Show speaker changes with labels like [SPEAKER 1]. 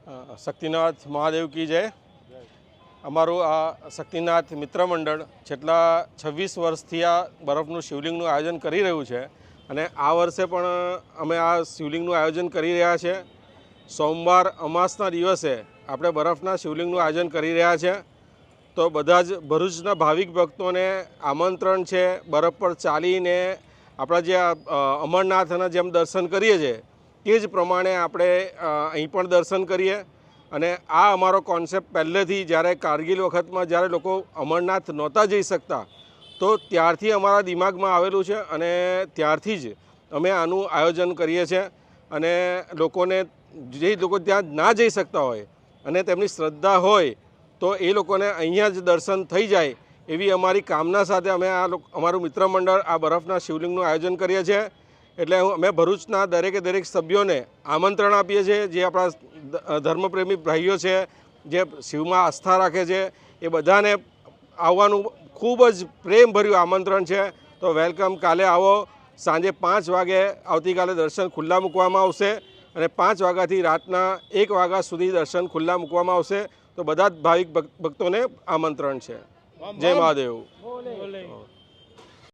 [SPEAKER 1] શક્તિનાથ મહાદેવ કી જય। અમારું આ શક્તિનાથ મિત્ર મંડળ છેલ્લા 26 વર્ષથી આ બરફનું શિવલિંગનું આયોજન કરી રહ્યું છે અને આ વર્ષે પણ અમે આ શિવલિંગનું આયોજન કરી રહ્યા છે। સોમવાર અમાસના દિવસે આપણે બરફના શિવલિંગનું આયોજન કરી રહ્યા છે। તો બધા જ ભરૂચના ભાવિક ભક્તોને આમંત્રણ છે બરફ પર ચાલીને આપણા જે અમરનાથના જેમ દર્શન કરીએ છીએ તે જ પ્રમાણે આપણે અહીં પણ દર્શન કરીએ। અને આ અમારો કોન્સેપ્ટ પહેલેથી જ્યારે કારગિલ વખતમાં જ્યારે લોકો અમરનાથ નહોતા જઈ શકતા તો ત્યારથી અમારા દિમાગમાં આવેલું છે અને ત્યારથી જ અમે આનું આયોજન કરીએ છીએ। અને લોકોને જે લોકો ત્યાં ના જઈ શકતા હોય અને તેમની શ્રદ્ધા હોય તો એ લોકોને અહીંયા જ દર્શન થઈ જાય એવી અમારી કામના સાથે અમે અમારું મિત્ર મંડળ આ બરફના શિવલિંગનું આયોજન કરીએ છીએ। એટલે અમે ભરૂચના દરેકે દરેક સભ્યોને આમંત્રણ આપીએ છીએ, જે આપણા ધર્મપ્રેમી ભાઈઓ છે, જે શિવમાં આસ્થા રાખે છે, એ બધાને આવવાનું ખૂબ જ પ્રેમભર્યું આમંત્રણ છે। તો વેલકમ, કાલે આવો। સાંજે 5 વાગે આવતીકાલે દર્શન ખુલ્લા મૂકવામાં આવશે અને 5 વાગ્યાથી રાતના 1 વાગ્યા સુધી દર્શન ખુલ્લા મૂકવામાં આવશે। તો બધા જ ભાવિક ભક્તોને આમંત્રણ છે। જય મહાદેવ।